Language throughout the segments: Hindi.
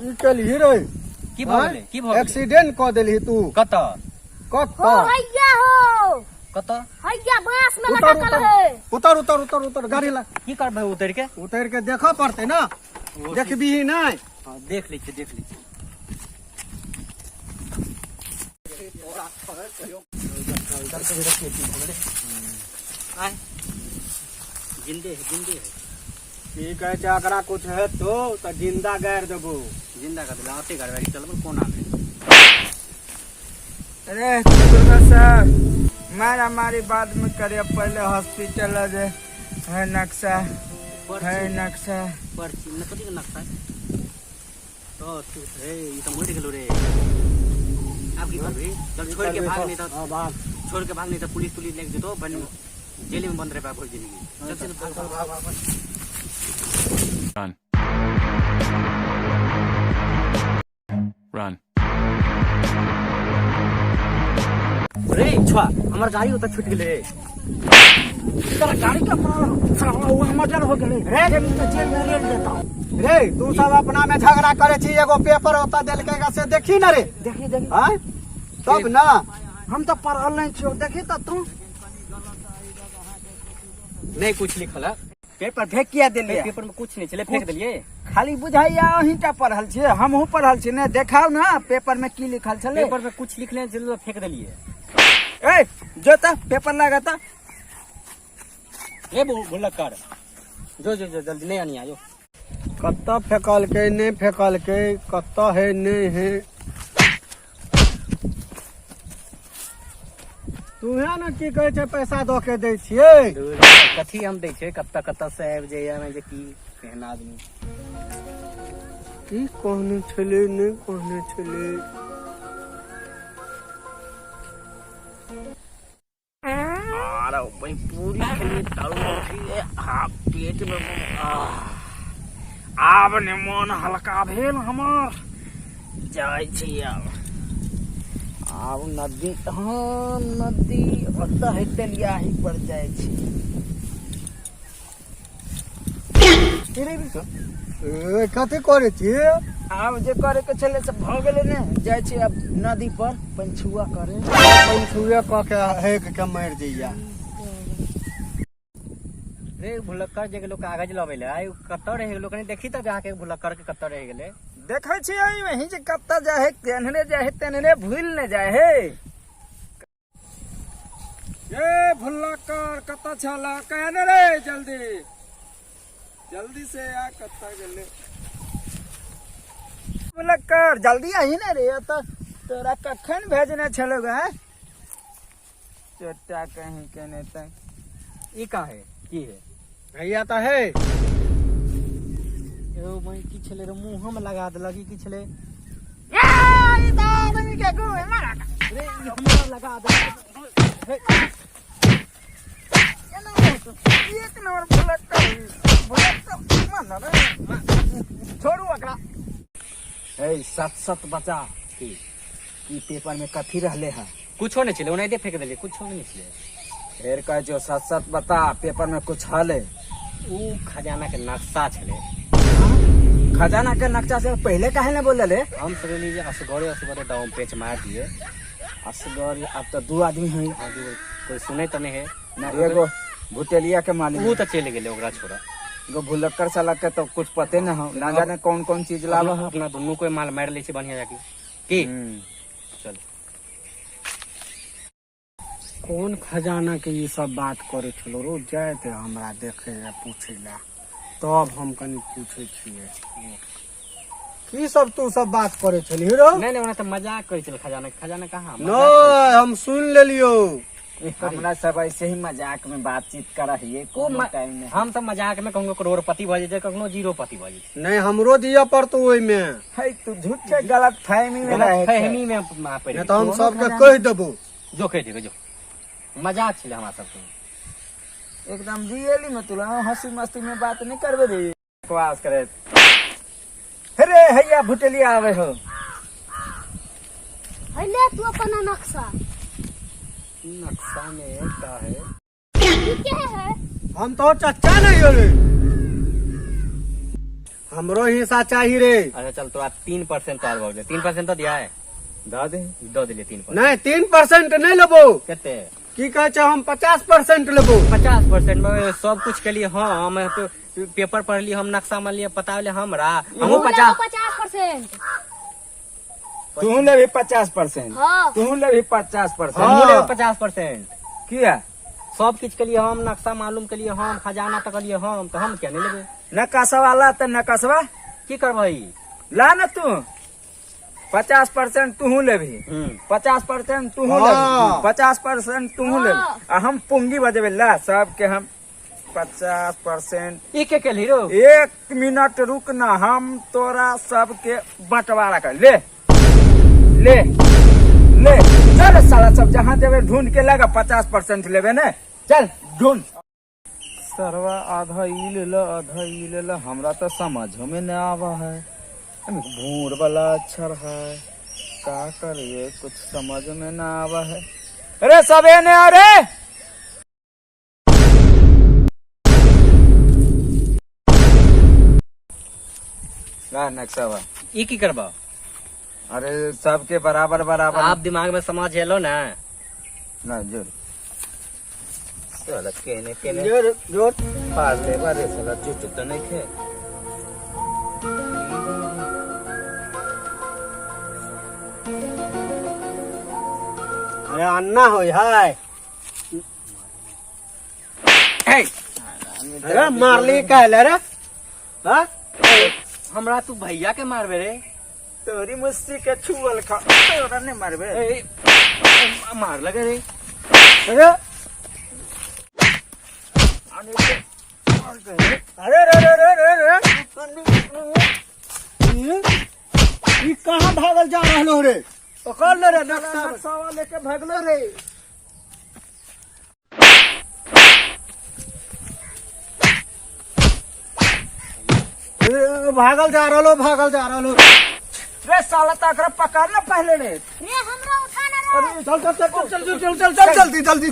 की केलही रे? की भऽ गेलै? की भऽ गेलै? एक्सीडेंट कऽ देलही तू। कतऽ हैया हो कतऽ हैया बांस में लटकल है। उतर गाड़ी ला। की करबै उतर के देखऽ पड़तै ना, देखबिही नहीं। हाँ, देख लै छियै जिंदे है की कहै छै अकरा कुछ हेतौ तऽ जिंदा गाड़ि देबो। जिंदा कर दिला आते गाड़ी चलबो कोना में। अरे दुर्गा सर मारा मारी बाद में करे, पहले हॉस्पिटल है नक्शा पर्ची न कथी के नक्शा तो तू रे ई त मोड़ गेलो रे। आप की करबी? चल छोड़ के भाग नहीं तो पुलिस लेके जेतो बन जेल में बंद रहे बाबू जिंदगी। चल भाग Run. रे छुआ हमर गाड़ी उतर छूट गेले। तेरा गाड़ी का साला हुआ मर्डर हो गेले रे। जेल में रेल देता रे तू सब अपना में झगड़ा करे छी, एगो पेपर होता देलकै से देखी ना रे। देखी हां तब ना हम तो पढ़ल नहीं छो, देखी तो तू नहीं कुछ लिखल है पेपर फेंक किया दिलिए। पेपर में कुछ नहीं चले फेंक दिलिए। खाली बुझाइया अहींटा पढ़ल छी, हमहू पढ़ल छी ने। देखाओ ना पेपर में की लिखल छले। पेपर में कुछ लिखले चलो फेंक दिलिए। ए जो ता पेपर लगाता ए भुलक कर जो जल्दी नहीं आनी आयो। कत्ता फेकल के नहीं फेकल के, कत्ता है नहीं है। तू है ना की कहै छै पैसा दो के दै छियै। कथी हम दै छै कत्ता से आबि जाइया में जे की केहन आदमी की कहने छले नहीं कहने छले। अरे भाई पूरी खेली दारू है हाथ पेट में आब ने मन हल्का भेल हमर जाय छी आब नदी। हाँ नदी ओतऽ है तेलिया ही पर जाय छी। कथी करे छियै? आब जे करे के छले से भ गेले ने, जाय छी अब नदी पर पंछुआ करे। पंछुए क के हेक के मार जइया। रे भुलक्कर जे लोग कागज लबे ले आइ कत्ता रह गेलो, कनी देखी त जाके भुलक्कर के कत्ता रह गेले। देखे छी आई वही जे कत्ता जाय है, केनरे जाय है, तेनरे भूल न जाय है। ए भुल्लकर कत्ता छला कहने रे, जल्दी से आ कत्ता गेले। बुलक्कर जल्दी आई ना रे, तो तोरा कखन भेजने छलो गे? चोटा कहीं केने तक ई का है की है? भैया तो है एगो भाई की छले रे मुंह में लगा दे लगी की छले। ई तो आदमी के गो है मारा रे ई हमरा लगा दे। एक नंबर बुलक्कर मन रे छोड़ू एकरा। ए सत बचा की पेपर में कथी रहले है? कुछो नहीं चले उन्हें फेंक दिले, कुछो नहीं चले। फिर कह जो सत बता पेपर में कुछ हले। ऊ खजाना के नक्शा छले। खजाना के नक्शा से पहले काहे ने बोले ले? हम सोचली जे असगरे दाम पेच मार दिए। असगर अब तो दो आदमी है, कोई सुने तो नहीं है ना। एगो भुटेलिया के मालिक वो तो चले गेले ओकरा छोड़ा। एगो भुलक्कर साला के तो कुछ पते न हो, ना जाने कौन चीज लावा है। अपना दोनों को माल मार ले बढ़िया जाके की चल। कौन खजाना के ये सब बात करे छलो रो? जाए थे हमरा देखे या पूछे ला, तब हम कनी पूछे छिए की सब तू सब बात करे छली रो? नहीं ओना तो मजाक करे चल। खजाना कहाँ? नहीं हम सुन लेलियो। हमरा सब ऐसे ही मजाक में बातचीत कर रही टाइम में। हम तो मजाक में कहूँ करोड़पति भजे जाए, कहूँ जीरोपति भजे। नहीं हमरो दिया पर तो ओई में है तू झूठ के गलत फहमी में रहे। फहमी में नहीं तो हम सबके कह देबो। जो कह देबे जो मजाक छले हमरा सबके। एकदम रियली में तुला हंसी मस्ती में बात नहीं करबे रे। बकवास करे। अरे हैया भुटेलिया आवे हो। ले तू अपना नक्शा। नक्शा में क्या है? ये क्या है? हम तो चच्चा नहीं हो रे। हमरो हिस्सा चाहिए रे। अच्छा चल तो 3% और भर दे। 3% तो दिया है, दे दे। दो दिले 3%। नहीं 3% नहीं लेबो, कहते की कहे छे हम 50% लेबो। 50% में सब कुछ के लिए हम पेपर पढ़ लिए, हम नक्शा मान लिए, पता ले हमरा हमू 50 50%। तू ले भी 50%, हाँ तू ले भी 50%। हाँ। हमू ले 50%। किया सब चीज के लिए हम नक्शा मालूम के लिए हम खजाना तक लिए हम, तो हम क्या नहीं लेबे? नकाशा वाला तो नकाशवा की करबई? ला ना तू। 50% तू ले भी, 50% तू ले हाँ। 50% तू ले भी। हाँ। आ हम पुंगी बजेबे ला सबके हम 50%। एक के हीरो 1 मिनट रुक ना, हम तोरा सबके बंटवारा कर ले ले ले। चल साला सब जहाँ देवे ढूंढ के लगा 50% लेवे ने। चल ढूंढ। सरवा आधा ई ले ला, आधा ई ले ला। हमरा तो समझ में न आवा है। भूर वाला अक्षर है, का करिए कुछ समझ में न आवा है। अरे सबे ने अरे नक्शा ई की करबा? अरे सबके बराबर बराबर आप दिमाग में समझ हेलो ना। ना जोर साला केने केने जोर जोर पार ले बारे साला चुट तो नहीं खे। अरे अन्ना हो हाय। अरे मारली कहले रे। हाँ? हमरा तू भैया के मारबे रे? तोरी मुस्सी के छुअल खा तोरा ने मारबे। ए, मार लगे रे। अरे अरे रे रे रे रे रे ई कहाँ भागल जा रहलो रे? पकड़ ले रे, नक्शा लेके भागलो रे। भागल जा रहलो। रे साला तकरा पकड़ ना पहले रे। रे हमरा उठाना रे। अरे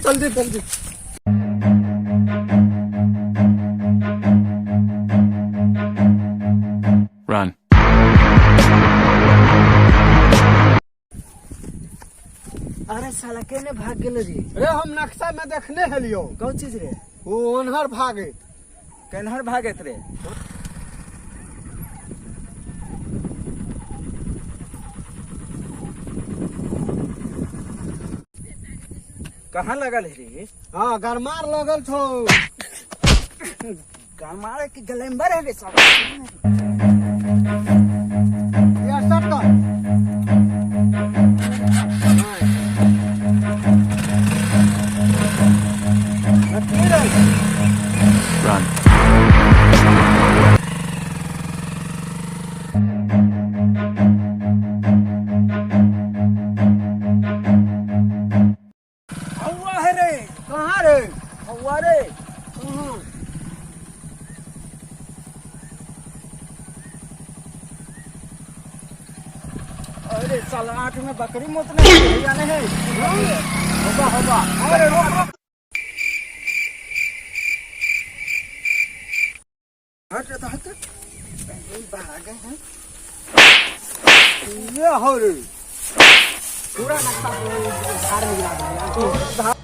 चल जल्दी। Run. अरे साला केने भाग गेल रे? अरे हम नक्शा में देखने हलियो। कौन चीज रे? वो ओनहर भागे। केनहर भागत रे? कहाँ लगल है रे? हाँ गरमार लगल छो। गरमार के गलेम्बर है रे साला। ये सब कर। Run. हवा है रे। कहाँ रे? हवा रे। अरे साला आँख में बकरी मोत नहीं जाने है। होगा। अरे रोक। हट। भागे हैं। ये हो रे। पूरा नक्शा झाड़ में गिरा दिया।